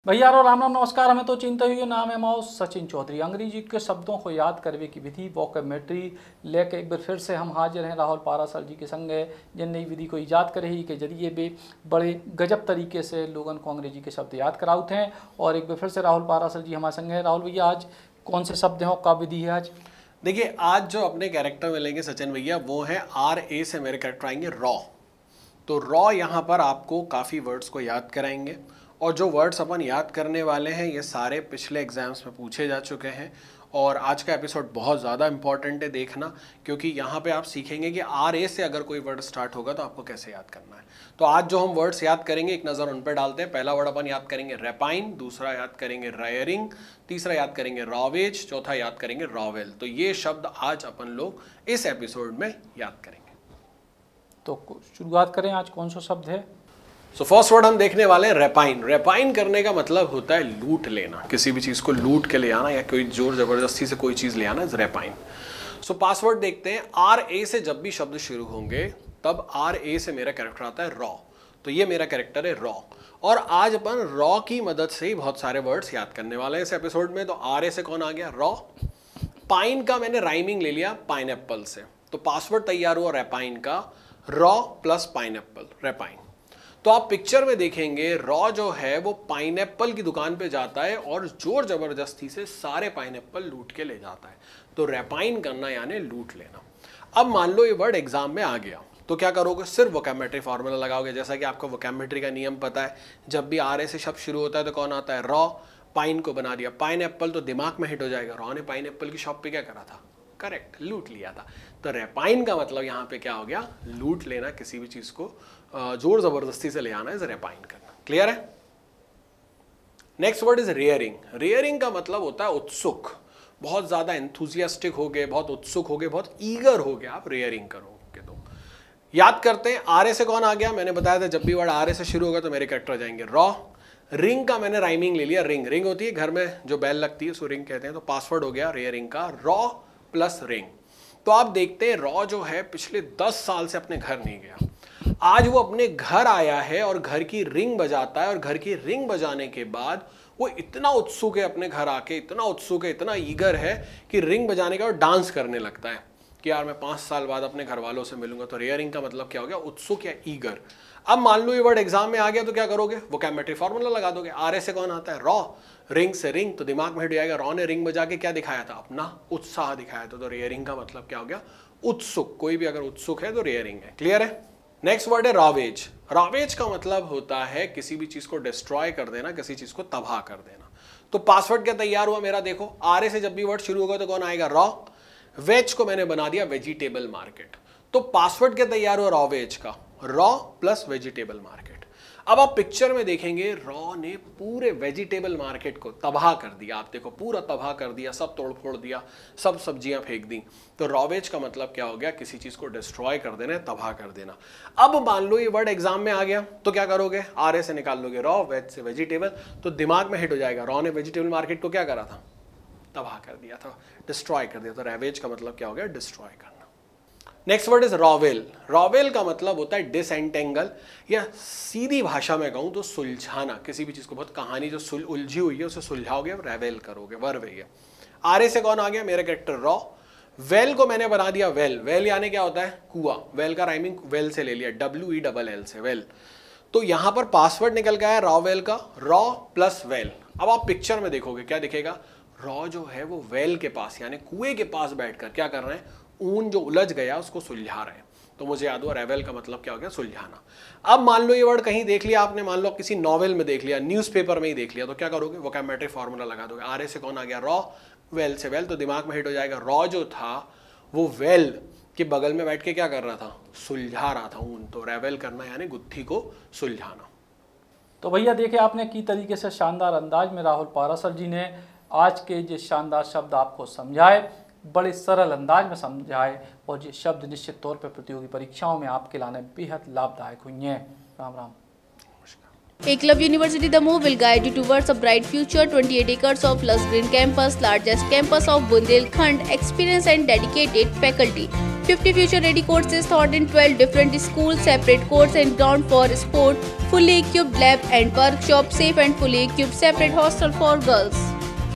भैया रो राम राम नमस्कार। हमें तो चिंता हुई नाम है माओ सचिन चौधरी। अंग्रेजी के शब्दों को याद करने की विधि वोकैब्युलरी लेके एक बार फिर से हम हाजिर हैं राहुल पारासर जी के संग जिन नई विधि को ईजाद करे ही के जरिए भी बड़े गजब तरीके से लोगों को अंग्रेजी के शब्द याद कराते हैं। और एक बार फिर से राहुल पारासर जी हमारे संग है। राहुल भैया आज कौन से शब्द हैं और क्या विधि है आज? देखिए, आज जो अपने कैरेक्टर मिलेंगे सचिन भैया वो है RA से मेरे कैरेक्टर आएंगे रॉ। तो रॉ यहाँ पर आपको काफ़ी वर्ड्स को याद कराएंगे और जो वर्ड्स अपन याद करने वाले हैं ये सारे पिछले एग्जाम्स में पूछे जा चुके हैं। और आज का एपिसोड बहुत ज़्यादा इंपॉर्टेंट है देखना, क्योंकि यहाँ पे आप सीखेंगे कि RA से अगर कोई वर्ड स्टार्ट होगा तो आपको कैसे याद करना है। तो आज जो हम वर्ड्स याद करेंगे एक नज़र उन पर डालते हैं। पहला वर्ड अपन याद करेंगे रेपाइन, दूसरा याद करेंगे रायरिंग, तीसरा याद करेंगे रॉवेज, चौथा याद करेंगे रॉवेल। तो ये शब्द आज अपन लोग इस एपिसोड में याद करेंगे। तो शुरुआत करें, आज कौन सा शब्द है? सो फर्स्ट वर्ड हम देखने वाले हैं रेपाइन। रेपाइन करने का मतलब होता है लूट लेना, किसी भी चीज़ को लूट के ले आना या कोई जोर जबरदस्ती से कोई चीज़ ले आना इज रेपाइन। सो पासवर्ड देखते हैं। RA से जब भी शब्द शुरू होंगे तब RA से मेरा कैरेक्टर आता है रॉ। तो ये मेरा कैरेक्टर है रॉ और आज अपन रॉ की मदद से ही बहुत सारे वर्ड्स याद करने वाले हैं इस एपिसोड में। तो RA से कौन आ गया? रॉ। पाइन का मैंने राइमिंग ले लिया पाइनएप्पल से, तो पासवर्ड तैयार हुआ रेपाइन का रॉ प्लस पाइनएप्पल, रेपाइन। तो आप पिक्चर में देखेंगे रॉ जो है वो पाइनएप्पल की दुकान पे जाता है और जोर जबरदस्ती से सारे पाइनएप्पल लूट के ले जाता है। तो रेपाइन करना यानी लूट लेना। अब मान लो ये वर्ड एग्जाम में आ गया तो क्या करोगे? सिर्फ वोकैब्युलरी फार्मूला लगाओगे। जैसा कि आपको वोकैब्युलरी का नियम पता है, जब भी RA से शब्द शुरू होता है तो कौन आता है? रॉ। पाइन को बना दिया पाइनएप्पल तो दिमाग में हिट हो जाएगा, रॉ ने पाइनएप्पल की शॉप पे क्या करा था? करेक्ट, लूट लिया था। तो रेपाइन का मतलब यहाँ पे क्या हो गया? लूट लेना, किसी भी चीज को जोर जबरदस्ती से ले आना इज रेपाइन करना। क्लियर है? Next word is rearing. Rearing का मतलब होता है उत्सुक, बहुत ज्यादा एंथुजियास्टिक हो गए, बहुत उत्सुक हो गए, बहुत ईगर हो गए आप रेयरिंग करोगे। तो याद करते हैं RA से कौन आ गया? मैंने बताया था जब भी वर्ड RA से शुरू होगा तो मेरे कैरेक्टर जाएंगे रॉ। रिंग का मैंने राइमिंग ले लिया, रिंग। रिंग होती है घर में जो बेल लगती है उसको रिंग कहते हैं। तो पासवर्ड हो गया रेयरिंग का रॉ प्लस रिंग। तो आप देखते हैं रॉ जो है पिछले 10 साल से अपने घर नहीं गया, आज वो अपने घर आया है और घर की रिंग बजाता है। और घर की रिंग बजाने के बाद वो इतना उत्सुक है अपने घर आके, इतना उत्सुक है, इतना ईगर है कि रिंग बजाने का और डांस करने लगता है कि यार मैं 5 साल बाद अपने घर वालों से मिलूंगा। तो रेयरिंग का मतलब क्या हो गया? उत्सुक या ईगर। अब मान लो ये वर्ड एग्जाम में आ गया तो क्या करोगे? वोकैब्युलरी फार्मूला लगा दोगे। RA से कौन आता है? रॉ। रिंग से रिंग, तो दिमाग में हिट जाएगा। रॉ ने रिंग बजा के क्या दिखाया था? अपना उत्साह दिखाया था। तो रेयरिंग का मतलब क्या हो गया? उत्सुक। कोई भी अगर उत्सुक है तो रेयरिंग है। क्लियर है? नेक्स्ट वर्ड है रॉवेज। रॉवेज का मतलब होता है किसी भी चीज को डिस्ट्रॉय कर देना, किसी चीज को तबाह कर देना। तो पासवर्ड क्या तैयार हुआ मेरा? देखो, RA से जब भी वर्ड शुरू होगा तो कौन आएगा? रॉ। वेज को मैंने बना दिया वेजिटेबल मार्केट। तो पासवर्ड क्या तैयार हुआ रॉवेज का? Raw plus vegetable market. अब आप पिक्चर में देखेंगे रॉ ने पूरे वेजिटेबल मार्केट को तबाह कर दिया। आप देखो, पूरा तबाह कर दिया, सब तोड़ फोड़ दिया, सब सब्जियां फेंक दी। तो रॉवेज का मतलब क्या हो गया? किसी चीज को डिस्ट्रॉय कर देना, तबाह कर देना। अब मान लो ये वर्ड एग्जाम में आ गया तो क्या करोगे? RA से निकाल लोगे रॉ, वेज से वेजिटेबल, तो दिमाग में हिट हो जाएगा। रॉ ने वेजिटेबल मार्केट को क्या करा था? तबाह कर दिया था, डिस्ट्रॉय कर दिया। तो रॉवेज का मतलब क्या हो गया? डिस्ट्रॉय करना। Next word is rowel. Rowel का मतलब होता है डिसएंटेंगल, या सीधी भाषा में कहूं तो सुलझाना। किसी भी चीज को, बहुत कहानी जो उलझी हुई है उसे सुलझाओगे, रॉवेल करोगे, वर्ब है। RA से कौन आ गया? मेरा कैरेक्टर रॉ। वेल को मैंने बना दिया वेल। वेल यानी क्या होता है? कुआं। वेल का राइमिंग वेल से ले लिया, WELL से, वेल। तो यहां पर पासवर्ड निकल गया है रॉवेल का रॉ प्लस वेल। अब आप पिक्चर में देखोगे क्या दिखेगा? रॉ जो है वो वेल के पास यानी कुएं के पास बैठकर क्या कर रहे हैं? ऊन जो उलझ गया उसको सुलझा रहे हैं। तो मुझे याद हुआ रेवेल का मतलब क्या हो गया? सुलझाना। अब मान लो ये वर्ड कहीं देख लिया आपने, मान लो किसी नॉवेल में देख लिया, न्यूज़पेपर में ही देख लिया, तो क्या करोगे? वोकैब्युलरी फार्मूला लगा दोगे। RA से कौन आ गया? रॉ। वेल से वेल, तो दिमाग में हिट हो जाएगा। रॉ जो था वो वेल के बगल में बैठ के क्या कर रहा था? सुलझा रहा था ऊन। तो रेवेल करना यानी गुत्थी को सुलझाना। तो भैया देखिए, आपने की तरीके से शानदार अंदाज में राहुल पारासर जी ने आज के जो शानदार शब्द आपको समझाए, बड़े सरल अंदाज में समझाए, और ये शब्द निश्चित तौर पर प्रतियोगी परीक्षाओं में आपके लाने बेहद लाभदायक हुई हैं। Ram Ram. Eklavya University Damoh will guide you towards a bright future. 28 acres of lush green campus, largest campus of Bundelkhand, experienced and dedicated faculty. 50 future-ready courses taught in 12 different schools, separate courts and ground for sport, fully equipped lab and workshop, safe and fully equipped separate hostel for girls.